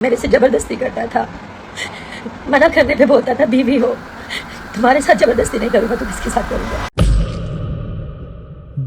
मेरे से जबरदस्ती करता था, मना करने पे बोलता था बीवी हो, तुम्हारे साथ जबरदस्ती नहीं करूंगा तो किसके साथ करूंगा।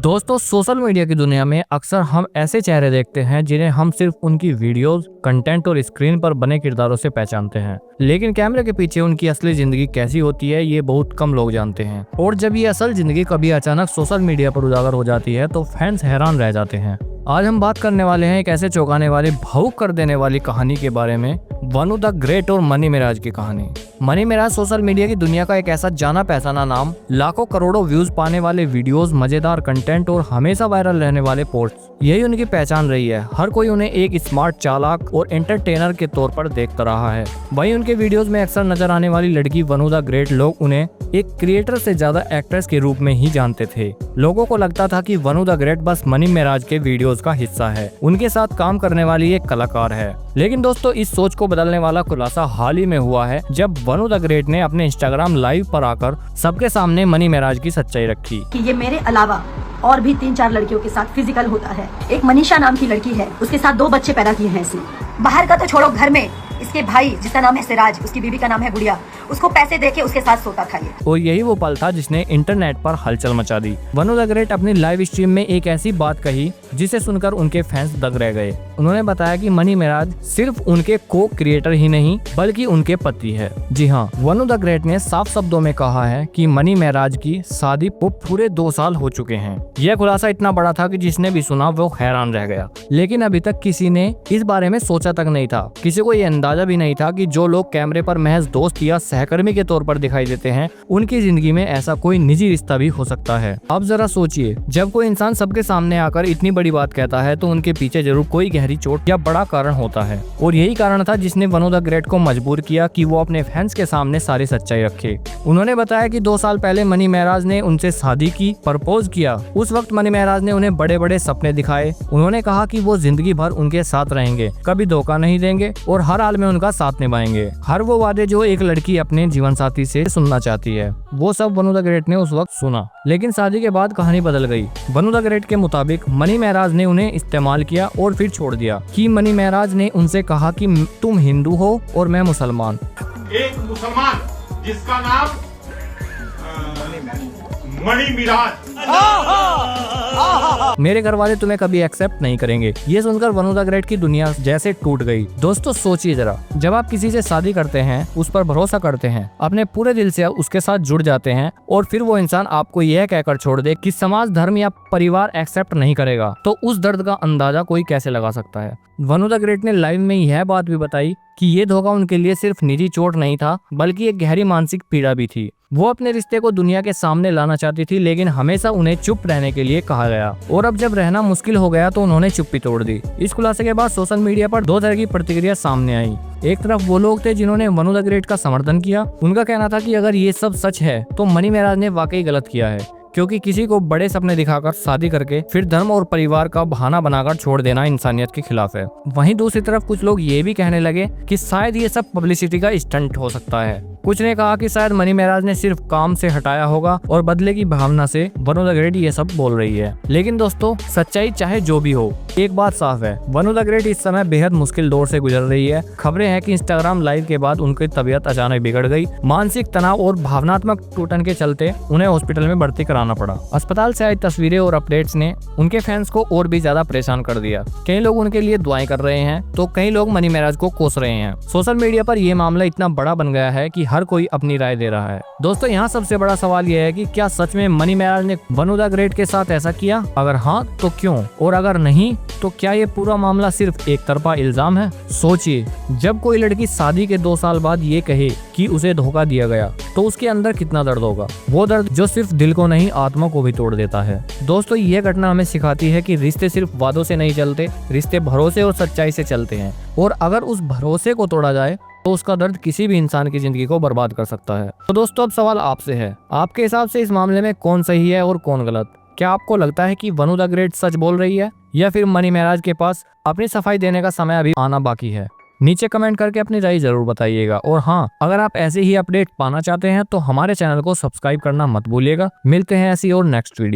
दोस्तों, सोशल मीडिया की दुनिया में अक्सर हम ऐसे चेहरे देखते हैं जिन्हें हम सिर्फ उनकी वीडियोस, कंटेंट और स्क्रीन पर बने किरदारों से पहचानते हैं, लेकिन कैमरे के पीछे उनकी असली जिंदगी कैसी होती है ये बहुत कम लोग जानते हैं। और जब ये असल जिंदगी कभी अचानक सोशल मीडिया पर उजागर हो जाती है तो फैंस हैरान रह जाते हैं। आज हम बात करने वाले हैं एक ऐसे चौंकाने वाली, भावुक कर देने वाली कहानी के बारे में, वनु द ग्रेट और मनी मिराज की कहानी। मनी मिराज सोशल मीडिया की दुनिया का एक ऐसा जाना पहचाना नाम, लाखों करोड़ों व्यूज पाने वाले वीडियोस, मजेदार कंटेंट और हमेशा वायरल रहने वाले पोस्ट, यही उनकी पहचान रही है। हर कोई उन्हें एक स्मार्ट, चालाक और एंटरटेनर के तौर पर देखता रहा है। वहीं उनके वीडियोस में अक्सर नजर आने वाली लड़की वनु द ग्रेट, लोग उन्हें एक क्रिएटर से ज्यादा एक्ट्रेस के रूप में ही जानते थे। लोगों को लगता था कि वनु द ग्रेट बस मनी मिराज के वीडियोस का हिस्सा है, उनके साथ काम करने वाली एक कलाकार है। लेकिन दोस्तों, इस सोच को बदलने वाला खुलासा हाल ही में हुआ है जब वनु द ग्रेट ने अपने इंस्टाग्राम लाइव पर आकर सबके सामने मनी मिराज की सच्चाई रखी कि ये मेरे अलावा और भी 3-4 लड़कियों के साथ फिजिकल होता है। एक मनीषा नाम की लड़की है, उसके साथ 2 बच्चे पैदा किए हैं इसने। बाहर का तो छोड़ो, घर में इसके भाई जिसका नाम है सिराज, उसकी बीवी का नाम है गुड़िया, उसको पैसे देके उसके साथ सोता था ये। और यही वो पल था जिसने इंटरनेट पर हलचल मचा दी। वनु द ग्रेट अपनी लाइव स्ट्रीम में एक ऐसी बात कही जिसे सुनकर उनके फैंस दंग रह गए। उन्होंने बताया कि मनी मिराज सिर्फ उनके को क्रिएटर ही नहीं बल्कि उनके पति है। जी हाँ, वनु द ग्रेट ने साफ शब्दों में कहा है कि मनी मिराज की शादी को पूरे 2 साल हो चुके हैं। यह खुलासा इतना बड़ा था कि जिसने भी सुना वो हैरान रह गया। लेकिन अभी तक किसी ने इस बारे में सोचा तक नहीं था। किसी को ये अंदाजा भी नहीं था कि जो लोग कैमरे पर महज दोस्त या सहकर्मी के तौर पर दिखाई देते हैं, उनकी जिंदगी में ऐसा कोई निजी रिश्ता भी हो सकता है। अब जरा सोचिए, जब कोई इंसान सबके सामने आकर इतनी बड़ी बात कहता है तो उनके पीछे जरूर कोई गहरी चोट या बड़ा कारण होता है। और यही कारण था जिसने वनु द ग्रेट को मजबूर किया कि वो अपने फैंस के सामने सारी सच्चाई रखे। उन्होंने बताया कि 2 साल पहले मनी मिराज ने उनसे शादी की, प्रपोज किया। उस वक्त मनी मिराज ने उन्हें बड़े बड़े सपने दिखाए। उन्होंने कहा कि वो जिंदगी भर उनके साथ रहेंगे, कभी धोखा नहीं देंगे और हर हाल में उनका साथ निभाएंगे। हर वो वादे जो एक लड़की अपने जीवन साथी से सुनना चाहती है, वो सब वनु द ग्रेट ने उस वक्त सुना। लेकिन शादी के बाद कहानी बदल गई। वनु द ग्रेट के मुताबिक मनी मिराज ने उन्हें इस्तेमाल किया और फिर छोड़ दिया। कि मनी मिराज ने उनसे कहा कि तुम हिंदू हो और मैं मुसलमान। एक मुसलमान जिसका नाम मनी मिराज, मेरे घर वाले तुम्हें कभी एक्सेप्ट नहीं करेंगे। ये सुनकर वनु द ग्रेट की दुनिया जैसे टूट गई। दोस्तों सोचिए जरा, जब आप किसी से शादी करते हैं, उस पर भरोसा करते हैं, अपने पूरे दिल से उसके साथ जुड़ जाते हैं और फिर वो इंसान आपको यह कहकर छोड़ दे कि समाज, धर्म या परिवार एक्सेप्ट नहीं करेगा, तो उस दर्द का अंदाजा कोई कैसे लगा सकता है। वनु द ग्रेट ने लाइव में यह बात भी बताई कि ये धोखा उनके लिए सिर्फ निजी चोट नहीं था बल्कि एक गहरी मानसिक पीड़ा भी थी। वो अपने रिश्ते को दुनिया के सामने लाना चाहती थी, लेकिन हमेशा उन्हें चुप रहने के लिए कहा गया। और अब जब रहना मुश्किल हो गया तो उन्होंने चुप्पी तोड़ दी। इस खुलासे के बाद सोशल मीडिया पर 2 तरह की प्रतिक्रिया सामने आई। एक तरफ वो लोग थे जिन्होंने वनु द ग्रेट का समर्थन किया। उनका कहना था कि अगर ये सब सच है तो मनी मिराज ने वाकई गलत किया है, क्योंकि किसी को बड़े सपने दिखाकर शादी करके फिर धर्म और परिवार का बहाना बनाकर छोड़ देना इंसानियत के खिलाफ है। वहीं दूसरी तरफ कुछ लोग ये भी कहने लगे कि शायद ये सब पब्लिसिटी का स्टंट हो सकता है। कुछ ने कहा कि शायद मनी मिराज ने सिर्फ काम से हटाया होगा और बदले की भावना से वनु द ग्रेट ये सब बोल रही है। लेकिन दोस्तों, सच्चाई चाहे जो भी हो, एक बात साफ है, वनु द ग्रेट इस समय बेहद मुश्किल दौर से गुजर रही है। खबरें हैं कि इंस्टाग्राम लाइव के बाद उनकी तबीयत अचानक बिगड़ गई। मानसिक तनाव और भावनात्मक टूटन के चलते उन्हें हॉस्पिटल में भर्ती कराना पड़ा। अस्पताल से आई तस्वीरें और अपडेट्स ने उनके फैंस को और भी ज्यादा परेशान कर दिया। कई लोग उनके लिए दुआएं कर रहे हैं तो कई लोग मनी मिराज को कोस रहे हैं। सोशल मीडिया पर यह मामला इतना बड़ा बन गया है कि हर कोई अपनी राय दे रहा है। दोस्तों, यहाँ सबसे बड़ा सवाल यह है कि क्या सच में मनी मिराज ने वनु द ग्रेट के साथ ऐसा किया? अगर हाँ तो क्यों? और अगर नहीं तो क्या ये पूरा मामला सिर्फ एक तरफा इल्जाम है? सोचिए, जब कोई लड़की शादी के 2 साल बाद ये कहे कि उसे धोखा दिया गया तो उसके अंदर कितना दर्द होगा। वो दर्द जो सिर्फ दिल को नहीं, आत्मा को भी तोड़ देता है। दोस्तों, यह घटना हमें सिखाती है कि रिश्ते सिर्फ वादों से नहीं चलते, रिश्ते भरोसे और सच्चाई से चलते हैं। और अगर उस भरोसे को तोड़ा जाए तो उसका दर्द किसी भी इंसान की जिंदगी को बर्बाद कर सकता है। तो दोस्तों, अब सवाल आपसे है, आपके हिसाब से इस मामले में कौन सही है और कौन गलत? क्या आपको लगता है कि वनु द ग्रेट सच बोल रही है या फिर मनी मिराज के पास अपनी सफाई देने का समय अभी आना बाकी है? नीचे कमेंट करके अपनी राय जरूर बताइएगा। और हाँ, अगर आप ऐसे ही अपडेट पाना चाहते हैं तो हमारे चैनल को सब्सक्राइब करना मत भूलिएगा। मिलते हैं ऐसी और नेक्स्ट वीडियो।